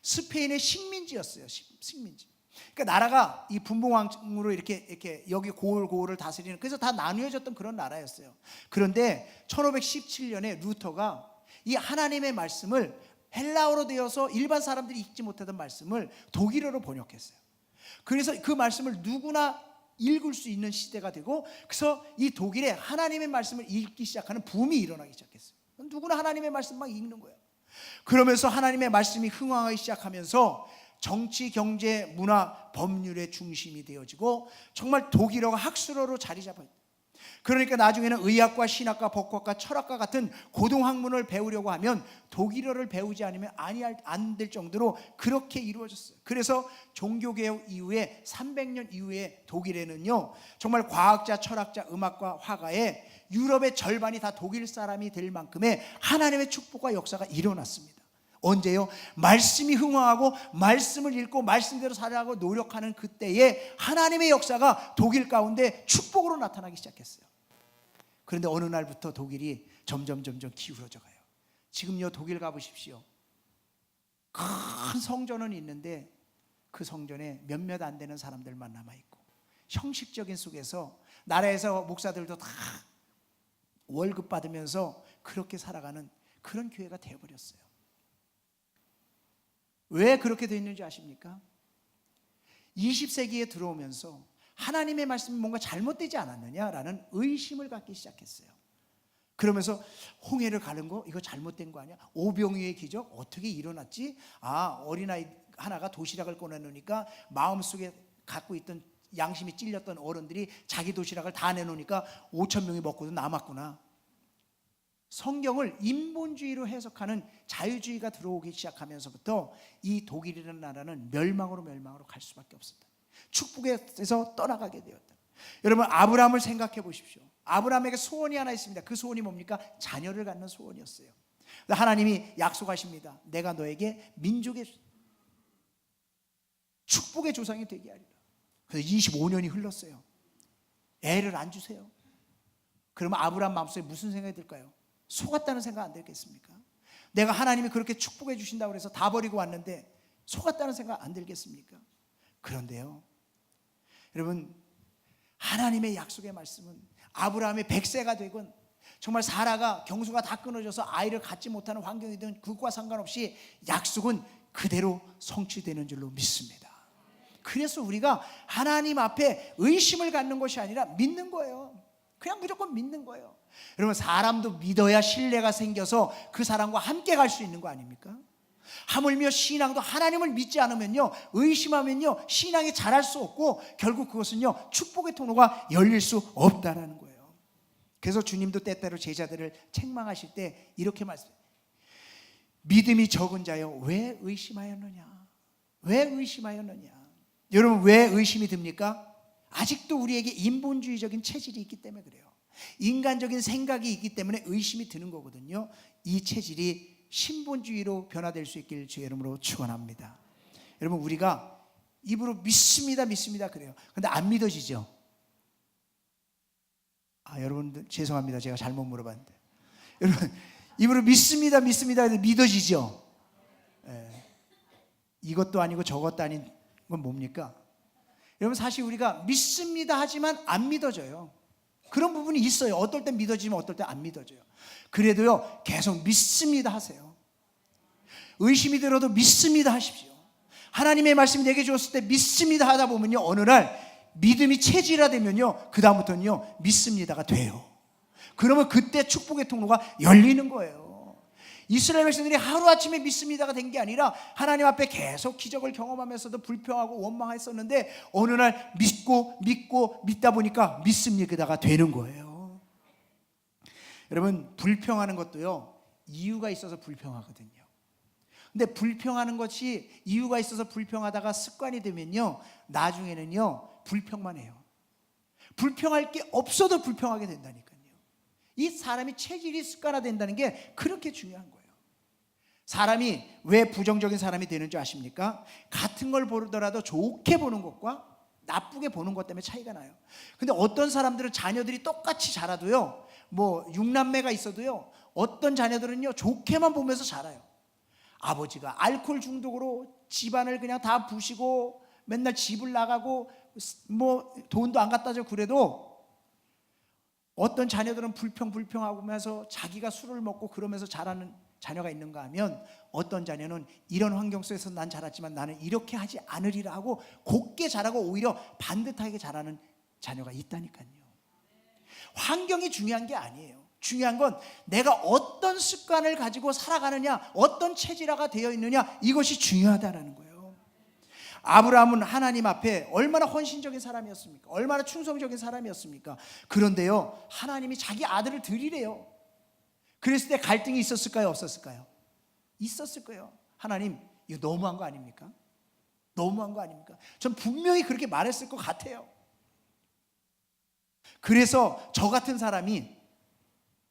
스페인의 식민지였어요. 식민지. 그러니까 나라가 이 분봉왕으로 이렇게 여기 고을을 다스리는, 그래서 다 나누어졌던 그런 나라였어요. 그런데 1517년에 루터가 이 하나님의 말씀을 헬라어로 되어서 일반 사람들이 읽지 못하던 말씀을 독일어로 번역했어요. 그래서 그 말씀을 누구나 읽을 수 있는 시대가 되고, 그래서 이 독일에 하나님의 말씀을 읽기 시작하는 붐이 일어나기 시작했어요. 누구나 하나님의 말씀만 읽는 거예요. 그러면서 하나님의 말씀이 흥황하기 시작하면서 정치, 경제, 문화, 법률의 중심이 되어지고 정말 독일어가 학술어로 자리 잡아요. 그러니까 나중에는 의학과 신학과 법학과 철학과 같은 고등학문을 배우려고 하면 독일어를 배우지 않으면 안 될 정도로 그렇게 이루어졌어요. 그래서 종교개혁 이후에 300년 이후에 독일에는요 정말 과학자, 철학자, 음악가, 화가의 유럽의 절반이 다 독일 사람이 될 만큼의 하나님의 축복과 역사가 일어났습니다. 언제요? 말씀이 흥황하고 말씀을 읽고 말씀대로 살아가고 노력하는 그때에 하나님의 역사가 독일 가운데 축복으로 나타나기 시작했어요. 그런데 어느 날부터 독일이 점점 기울어져 가요. 지금요 독일 가보십시오. 큰 성전은 있는데 그 성전에 몇몇 안 되는 사람들만 남아있고, 형식적인 속에서 나라에서 목사들도 다 월급 받으면서 그렇게 살아가는 그런 교회가 되어버렸어요. 왜 그렇게 되어 있는지 아십니까? 20세기에 들어오면서 하나님의 말씀이 뭔가 잘못되지 않았느냐라는 의심을 갖기 시작했어요. 그러면서 홍해를 가른 거 이거 잘못된 거 아니야? 오병이의 기적 어떻게 일어났지? 어린아이 하나가 도시락을 꺼내놓으니까 마음속에 갖고 있던 양심이 찔렸던 어른들이 자기 도시락을 다 내놓으니까 5,000명이 먹고도 남았구나. 성경을 인본주의로 해석하는 자유주의가 들어오기 시작하면서부터 이 독일이라는 나라는 멸망으로 갈 수밖에 없었다. 축복에서 떠나가게 되었다. 여러분, 아브라함을 생각해 보십시오. 아브라함에게 소원이 하나 있습니다. 그 소원이 뭡니까? 자녀를 갖는 소원이었어요. 하나님이 약속하십니다. 내가 너에게 민족의 축복의 조상이 되게 하리라. 그래서 25년이 흘렀어요. 애를 안 주세요. 그러면 아브라함 마음속에 무슨 생각이 들까요? 속았다는 생각 안 들겠습니까? 내가 하나님이 그렇게 축복해 주신다고 해서 다 버리고 왔는데 속았다는 생각 안 들겠습니까? 그런데요, 여러분, 하나님의 약속의 말씀은 아브라함의 100세가 되건 정말 사라가 경수가 다 끊어져서 아이를 갖지 못하는 환경이든 그것과 상관없이 약속은 그대로 성취되는 줄로 믿습니다. 그래서 우리가 하나님 앞에 의심을 갖는 것이 아니라 믿는 거예요. 그냥 무조건 믿는 거예요. 여러분, 사람도 믿어야 신뢰가 생겨서 그 사람과 함께 갈 수 있는 거 아닙니까? 하물며 신앙도 하나님을 믿지 않으면요, 의심하면요, 신앙이 자랄 수 없고 결국 그것은요 축복의 통로가 열릴 수 없다라는 거예요. 그래서 주님도 때때로 제자들을 책망하실 때 이렇게 말씀해요. 믿음이 적은 자여 왜 의심하였느냐? 왜 의심하였느냐? 여러분, 왜 의심이 듭니까? 아직도 우리에게 인본주의적인 체질이 있기 때문에 그래요. 인간적인 생각이 있기 때문에 의심이 드는 거거든요. 이 체질이 신본주의로 변화될 수 있길 주의 이름으로 축원합니다. 여러분, 우리가 입으로 믿습니다 그래요. 그런데 안 믿어지죠? 여러분들 죄송합니다. 제가 잘못 물어봤는데, 여러분 입으로 믿습니다 믿어지죠? 이것도 아니고 저것도 아닌 건 뭡니까? 여러분, 사실 우리가 믿습니다 하지만 안 믿어져요. 그런 부분이 있어요. 어떨 땐 믿어지면 어떨 땐 안 믿어져요. 그래도요, 계속 믿습니다 하세요. 의심이 들어도 믿습니다 하십시오. 하나님의 말씀이 내게 주었을 때 믿습니다 하다 보면요, 어느 날 믿음이 체질화되면요, 그 다음부터는요 믿습니다가 돼요. 그러면 그때 축복의 통로가 열리는 거예요. 이스라엘 백성들이 하루아침에 믿습니다가 된 게 아니라 하나님 앞에 계속 기적을 경험하면서도 불평하고 원망했었는데 어느 날 믿고 믿다 보니까 믿습니다가 되는 거예요. 여러분, 불평하는 것도요 이유가 있어서 불평하거든요. 근데 불평하는 것이 이유가 있어서 불평하다가 습관이 되면요, 나중에는요 불평만 해요. 불평할 게 없어도 불평하게 된다니까요. 이 사람이 체질이 습관화된다는 게 그렇게 중요한 거예요. 사람이 왜 부정적인 사람이 되는 줄 아십니까? 같은 걸 보더라도 좋게 보는 것과 나쁘게 보는 것 때문에 차이가 나요. 근데 어떤 사람들은 자녀들이 똑같이 자라도요, 뭐 6남매가 있어도요, 어떤 자녀들은요 좋게만 보면서 자라요. 아버지가 알코올 중독으로 집안을 그냥 다 부시고 맨날 집을 나가고 뭐 돈도 안 갖다 줘. 그래도 어떤 자녀들은 불평하고 하면서 자기가 술을 먹고 그러면서 자라는 자녀가 있는가 하면, 어떤 자녀는 이런 환경 속에서 난 자랐지만 나는 이렇게 하지 않으리라 하고 곱게 자라고 오히려 반듯하게 자라는 자녀가 있다니까요. 환경이 중요한 게 아니에요. 중요한 건 내가 어떤 습관을 가지고 살아가느냐, 어떤 체질화가 되어 있느냐, 이것이 중요하다는 거예요. 아브라함은 하나님 앞에 얼마나 헌신적인 사람이었습니까? 얼마나 충성적인 사람이었습니까? 그런데요, 하나님이 자기 아들을 드리래요. 그랬을 때 갈등이 있었을까요? 없었을까요? 있었을 거예요. 하나님, 이거 너무한 거 아닙니까? 너무한 거 아닙니까? 전 분명히 그렇게 말했을 것 같아요. 그래서 저 같은 사람이,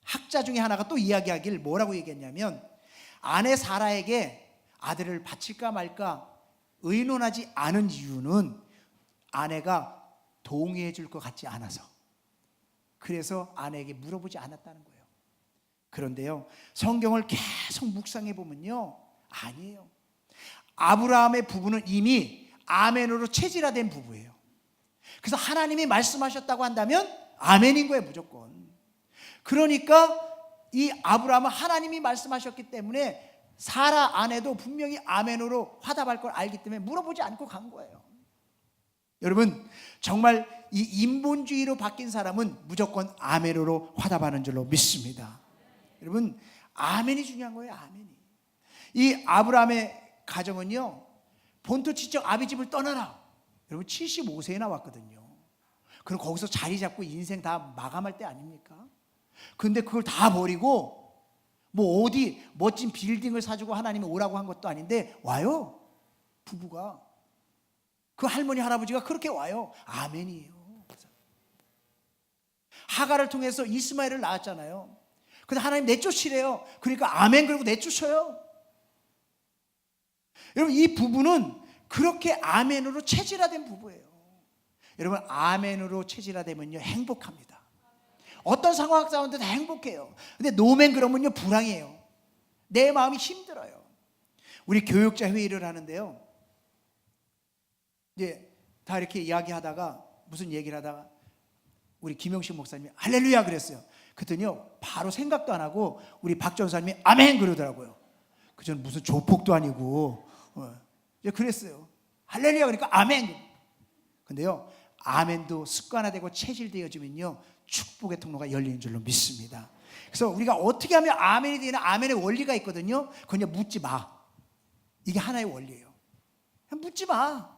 학자 중에 하나가 또 이야기하길 뭐라고 얘기했냐면, 아내 사라에게 아들을 바칠까 말까 의논하지 않은 이유는 아내가 동의해 줄 것 같지 않아서, 그래서 아내에게 물어보지 않았다는 거예요. 그런데요, 성경을 계속 묵상해 보면요, 아니에요. 아브라함의 부부는 이미 아멘으로 체질화된 부부예요. 그래서 하나님이 말씀하셨다고 한다면 아멘인 거예요, 무조건. 그러니까 이 아브라함은 하나님이 말씀하셨기 때문에 사라 아내도 분명히 아멘으로 화답할 걸 알기 때문에 물어보지 않고 간 거예요. 여러분, 정말 이 인본주의로 바뀐 사람은 무조건 아멘으로 화답하는 줄로 믿습니다. 여러분, 아멘이 중요한 거예요. 아멘이. 이 아브라함의 가정은요, 본토 친척 아비집을 떠나라. 여러분, 75세에 나왔거든요. 그럼 거기서 자리 잡고 인생 다 마감할 때 아닙니까? 근데 그걸 다 버리고 뭐 어디 멋진 빌딩을 사주고 하나님이 오라고 한 것도 아닌데 와요. 부부가, 그 할머니 할아버지가 그렇게 와요. 아멘이에요. 하가를 통해서 이스마엘을 낳았잖아요. 근데 하나님 내쫓으래요. 그러니까 아멘 그러고 내쫓아요. 여러분, 이 부부는 그렇게 아멘으로 체질화된 부부예요. 여러분, 아멘으로 체질화되면요 행복합니다. 어떤 상황 가운데 다 행복해요. 근데 노멘 그러면요 불안해요. 내 마음이 힘들어요. 우리 교육자 회의를 하는데요, 이제 다 이렇게 이야기하다가 무슨 얘기를 하다가 우리 김영식 목사님이 할렐루야 그랬어요. 그랬더니요 바로 생각도 안 하고 우리 박 전사님이 아멘 그러더라고요. 그전 무슨 조폭도 아니고 그랬어요. 할렐루야 그러니까 아멘. 근데요, 아멘도 습관화되고 체질되어지면요 축복의 통로가 열리는 줄로 믿습니다. 그래서 우리가 어떻게 하면 아멘이 되나, 아멘의 원리가 있거든요. 그냥 묻지 마. 이게 하나의 원리예요. 그냥 묻지 마.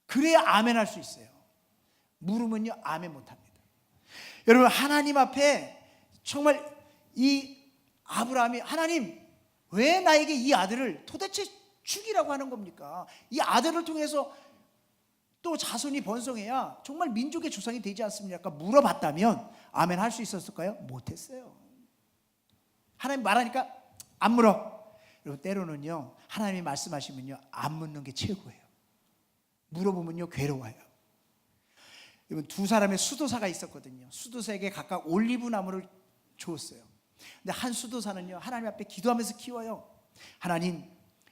그래야 아멘 할 수 있어요. 물으면요 아멘 못합니다. 여러분, 하나님 앞에 정말 이 아브라함이, 하나님 왜 나에게 이 아들을 도대체 죽이라고 하는 겁니까? 이 아들을 통해서 또 자손이 번성해야 정말 민족의 조상이 되지 않습니까? 물어봤다면 아멘 할 수 있었을까요? 못했어요. 하나님 말하니까 안 물어. 여러분, 때로는요 하나님이 말씀하시면요 안 묻는 게 최고예요. 물어보면요 괴로워요. 여러분, 두 사람의 수도사가 있었거든요. 수도사에게 각각 올리브 나무를 주었어요. 근데 한 수도사는요 하나님 앞에 기도하면서 키워요. 하나님,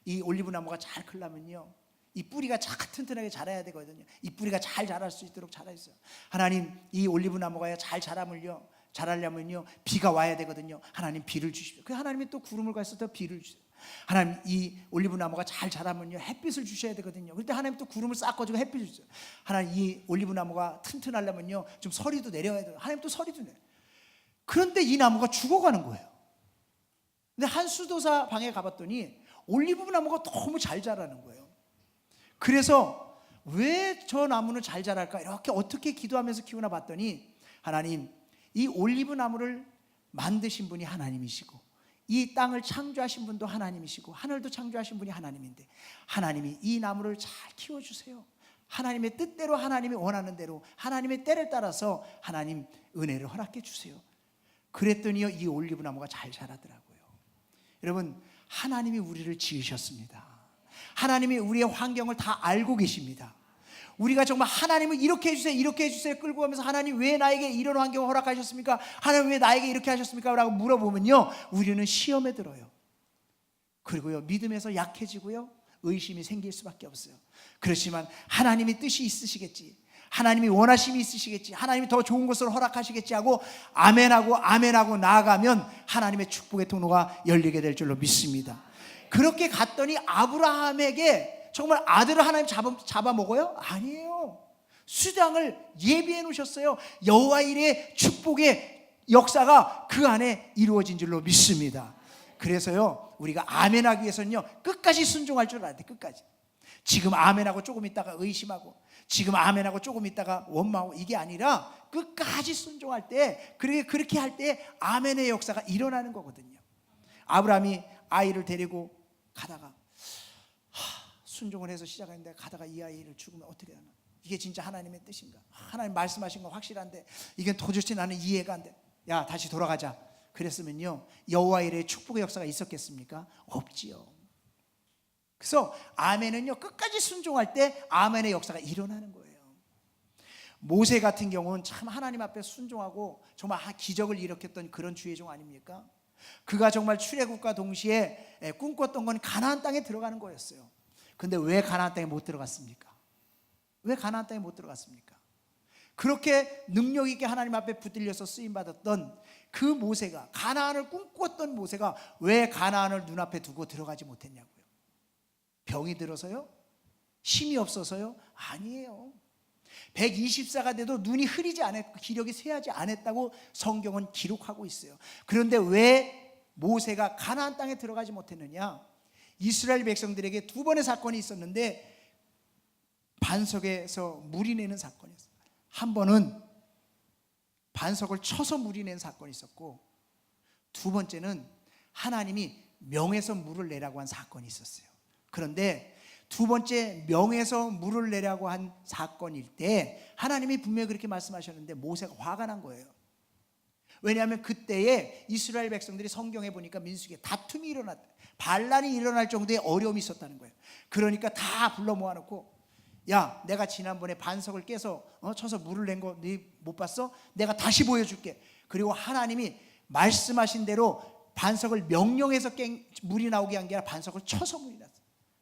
이 올리브 나무가 잘 크려면요, 이 뿌리가 잘 튼튼하게 자라야 되거든요. 이 뿌리가 잘 자랄 수 있도록 자라있어요. 하나님, 이 올리브 나무가 잘 자라려면요 비가 와야 되거든요. 하나님 비를 주십시오. 그 하나님이 또 구름을 가서 더 비를 주세요. 하나님, 이 올리브 나무가 잘 자라면요 햇빛을 주셔야 되거든요. 그럴 때 하나님 또 구름을 싹 꺼주고 햇빛을 주세요. 하나님, 이 올리브 나무가 튼튼하려면요 좀 서리도 내려야 돼요. 하나님 또 서리도 내려. 그런데 이 나무가 죽어가는 거예요. 근데 한 수도사 방에 가봤더니 올리브 나무가 너무 잘 자라는 거예요. 그래서 왜 저 나무는 잘 자랄까 이렇게 어떻게 기도하면서 키우나 봤더니, 하나님, 이 올리브 나무를 만드신 분이 하나님이시고 이 땅을 창조하신 분도 하나님이시고 하늘도 창조하신 분이 하나님인데, 하나님이 이 나무를 잘 키워주세요. 하나님의 뜻대로, 하나님이 원하는 대로, 하나님의 때를 따라서 하나님 은혜를 허락해 주세요. 그랬더니요 이 올리브 나무가 잘 자라더라고요. 여러분, 하나님이 우리를 지으셨습니다. 하나님이 우리의 환경을 다 알고 계십니다. 우리가 정말 하나님을 이렇게 해주세요, 이렇게 해주세요 끌고 가면서, 하나님 왜 나에게 이런 환경을 허락하셨습니까? 하나님 왜 나에게 이렇게 하셨습니까? 라고 물어보면요 우리는 시험에 들어요. 그리고요 믿음에서 약해지고요 의심이 생길 수밖에 없어요. 그렇지만 하나님이 뜻이 있으시겠지, 하나님이 원하심이 있으시겠지, 하나님이 더 좋은 것을 허락하시겠지 하고 아멘하고 나아가면 하나님의 축복의 통로가 열리게 될 줄로 믿습니다. 그렇게 갔더니 아브라함에게 정말 아들을 하나님 잡아먹어요? 아니에요. 수당을 예비해 놓으셨어요. 여호와 일의 축복의 역사가 그 안에 이루어진 줄로 믿습니다. 그래서요 우리가 아멘하기 위해서는요 끝까지 순종할 줄 알아야 돼. 끝까지. 지금 아멘하고 조금 있다가 의심하고, 지금 아멘하고 조금 있다가 원망하고, 이게 아니라 끝까지 순종할 때, 그렇게 할 때 아멘의 역사가 일어나는 거거든요. 아브라함이 아이를 데리고 가다가 순종을 해서 시작했는데, 가다가 이 아이를 죽으면 어떻게 하나, 이게 진짜 하나님의 뜻인가, 하나님 말씀하신 거 확실한데 이게 도저히 나는 이해가 안 돼. 야 다시 돌아가자. 그랬으면요 여호와 일의 축복의 역사가 있었겠습니까? 없지요. 그래서 아멘은요 끝까지 순종할 때 아멘의 역사가 일어나는 거예요. 모세 같은 경우는 참 하나님 앞에 순종하고 정말 기적을 일으켰던 그런 주의 종 아닙니까? 그가 정말 출애굽과 동시에 꿈꿨던 건 가나안 땅에 들어가는 거였어요. 근데 왜 가나안 땅에 못 들어갔습니까? 왜 가나안 땅에 못 들어갔습니까? 그렇게 능력 있게 하나님 앞에 붙들려서 쓰임 받았던 그 모세가, 가나안을 꿈꿨던 모세가 왜 가나안을 눈앞에 두고 들어가지 못했냐고요. 병이 들어서요? 힘이 없어서요? 아니에요. 120세가 돼도 눈이 흐리지 않았고 기력이 쇠하지 않았다고 성경은 기록하고 있어요. 그런데 왜 모세가 가나안 땅에 들어가지 못했느냐? 이스라엘 백성들에게 두 번의 사건이 있었는데, 반석에서 물이 내는 사건이었어요. 한 번은 반석을 쳐서 물이 낸 사건이 있었고, 두 번째는 하나님이 명에서 물을 내라고 한 사건이 있었어요. 그런데 두 번째 명에서 물을 내라고 한 사건일 때 하나님이 분명히 그렇게 말씀하셨는데 모세가 화가 난 거예요. 왜냐하면 그때에 이스라엘 백성들이 성경에 보니까 민수기에 다툼이 일어났다, 반란이 일어날 정도의 어려움이 있었다는 거예요. 그러니까 다 불러 모아놓고, 야 내가 지난번에 반석을 깨서 쳐서 물을 낸 거 네 못 봤어? 내가 다시 보여줄게. 그리고 하나님이 말씀하신 대로 반석을 명령해서 물이 나오게 한 게 아니라 반석을 쳐서 물이 났어요.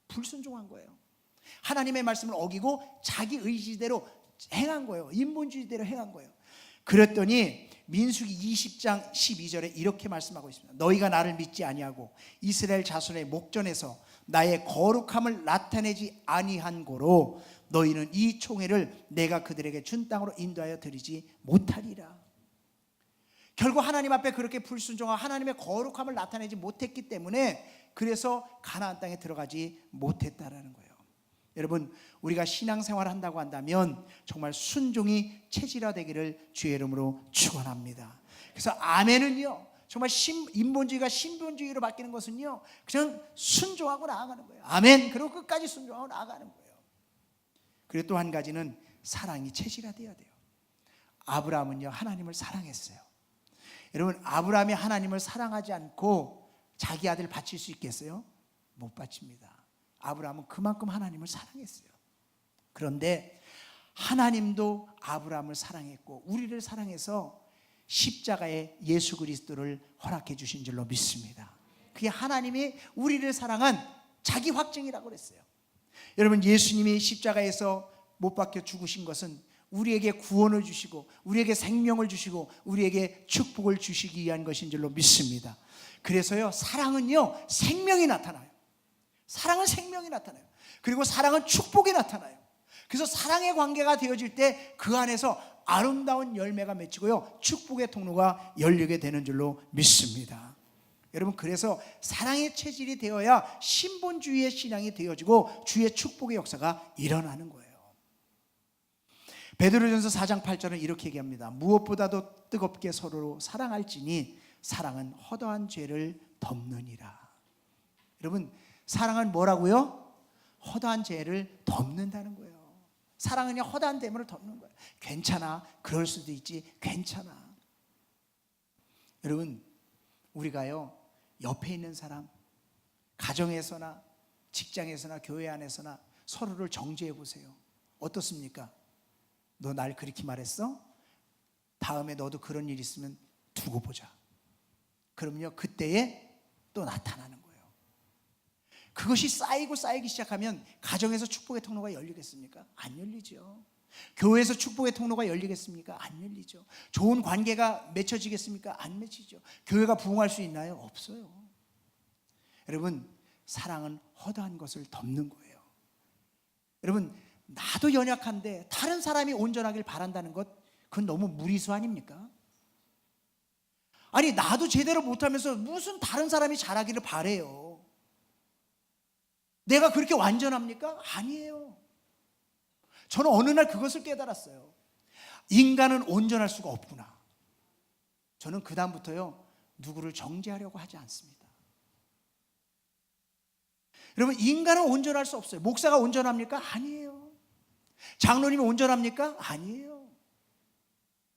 불순종한 거예요. 하나님의 말씀을 어기고 자기 의지대로 행한 거예요. 인본주의대로 행한 거예요. 그랬더니 민수기 20장 12절에 이렇게 말씀하고 있습니다. 너희가 나를 믿지 아니하고 이스라엘 자손의 목전에서 나의 거룩함을 나타내지 아니한 고로 너희는 이 총회를 내가 그들에게 준 땅으로 인도하여 드리지 못하리라. 결국 하나님 앞에 그렇게 불순종하고 하나님의 거룩함을 나타내지 못했기 때문에 그래서 가나안 땅에 들어가지 못했다라는 거예요. 여러분, 우리가 신앙생활을 한다고 한다면 정말 순종이 체질화되기를 주의 이름으로 축원합니다. 그래서 아멘은요 정말 인본주의가 신본주의로 바뀌는 것은요 그냥 순종하고 나아가는 거예요. 아멘. 그리고 끝까지 순종하고 나아가는 거예요. 그리고 또 한 가지는 사랑이 체질화되어야 돼요. 아브라함은요 하나님을 사랑했어요. 여러분, 아브라함이 하나님을 사랑하지 않고 자기 아들 바칠 수 있겠어요? 못 바칩니다. 아브라함은 그만큼 하나님을 사랑했어요. 그런데 하나님도 아브라함을 사랑했고 우리를 사랑해서 십자가에 예수 그리스도를 허락해 주신 줄로 믿습니다. 그게 하나님이 우리를 사랑한 자기 확증이라고 그랬어요. 여러분, 예수님이 십자가에서 못 박혀 죽으신 것은 우리에게 구원을 주시고 우리에게 생명을 주시고 우리에게 축복을 주시기 위한 것인 줄로 믿습니다. 그래서요, 사랑은요, 생명이 나타나요. 사랑은 생명이 나타나요. 그리고 사랑은 축복이 나타나요. 그래서 사랑의 관계가 되어질 때 그 안에서 아름다운 열매가 맺히고요, 축복의 통로가 열리게 되는 줄로 믿습니다. 여러분, 그래서 사랑의 체질이 되어야 신본주의의 신앙이 되어지고 주의 축복의 역사가 일어나는 거예요. 베드로전서 4장 8절은 이렇게 얘기합니다. 무엇보다도 뜨겁게 서로 사랑할지니 사랑은 허다한 죄를 덮느니라. 여러분, 사랑은 뭐라고요? 허다한 죄를 덮는다는 거예요. 사랑은 그냥 허다한 대물을 덮는 거예요. 괜찮아, 그럴 수도 있지, 괜찮아. 여러분, 우리가요, 옆에 있는 사람, 가정에서나 직장에서나 교회 안에서나 서로를 정죄해 보세요. 어떻습니까? 너 날 그렇게 말했어? 다음에 너도 그런 일 있으면 두고 보자. 그러면요, 그때에 또 나타나는 거예요. 그것이 쌓이고 쌓이기 시작하면 가정에서 축복의 통로가 열리겠습니까? 안 열리죠. 교회에서 축복의 통로가 열리겠습니까? 안 열리죠. 좋은 관계가 맺혀지겠습니까? 안 맺히죠. 교회가 부흥할 수 있나요? 없어요. 여러분, 사랑은 허다한 것을 덮는 거예요. 여러분, 나도 연약한데 다른 사람이 온전하길 바란다는 것, 그건 너무 무리수 아닙니까? 아니, 나도 제대로 못하면서 무슨 다른 사람이 잘하기를 바래요. 내가 그렇게 완전합니까? 아니에요. 저는 어느 날 그것을 깨달았어요. 인간은 온전할 수가 없구나. 저는 그 다음부터요, 누구를 정죄하려고 하지 않습니다. 여러분, 인간은 온전할 수 없어요. 목사가 온전합니까? 아니에요. 장로님이 온전합니까? 아니에요.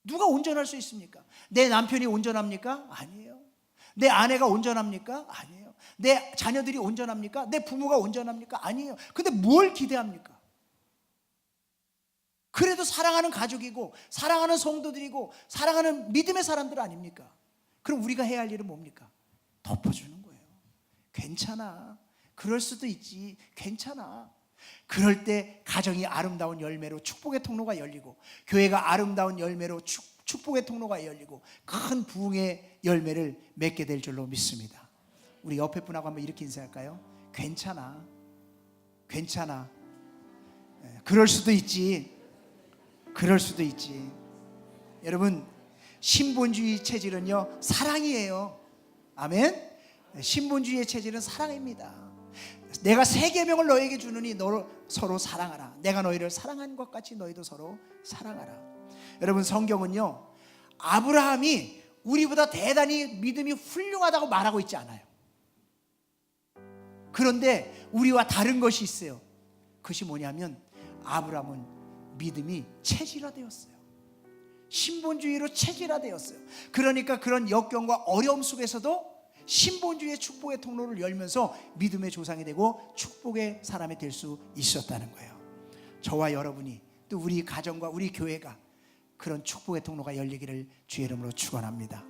누가 온전할 수 있습니까? 내 남편이 온전합니까? 아니에요. 내 아내가 온전합니까? 아니에요. 내 자녀들이 온전합니까? 내 부모가 온전합니까? 아니에요. 근데 뭘 기대합니까? 그래도 사랑하는 가족이고 사랑하는 성도들이고 사랑하는 믿음의 사람들 아닙니까? 그럼 우리가 해야 할 일은 뭡니까? 덮어주는 거예요. 괜찮아, 그럴 수도 있지, 괜찮아. 그럴 때 가정이 아름다운 열매로 축복의 통로가 열리고 교회가 아름다운 열매로 축복의 통로가 열리고 큰 부흥의 열매를 맺게 될 줄로 믿습니다. 우리 옆에 분하고 한번 이렇게 인사할까요? 괜찮아, 괜찮아. 그럴 수도 있지, 그럴 수도 있지. 여러분, 신본주의 체질은요, 사랑이에요. 아멘. 신본주의의 체질은 사랑입니다. 내가 새 계명을 너에게 주느니 너를 서로 사랑하라. 내가 너희를 사랑한 것 같이 너희도 서로 사랑하라. 여러분, 성경은요, 아브라함이 우리보다 대단히 믿음이 훌륭하다고 말하고 있지 않아요. 그런데 우리와 다른 것이 있어요. 그것이 뭐냐면 아브라함은 믿음이 체질화되었어요. 신본주의로 체질화되었어요. 그러니까 그런 역경과 어려움 속에서도 신본주의의 축복의 통로를 열면서 믿음의 조상이 되고 축복의 사람이 될 수 있었다는 거예요. 저와 여러분이, 또 우리 가정과 우리 교회가 그런 축복의 통로가 열리기를 주의 이름으로 축원합니다.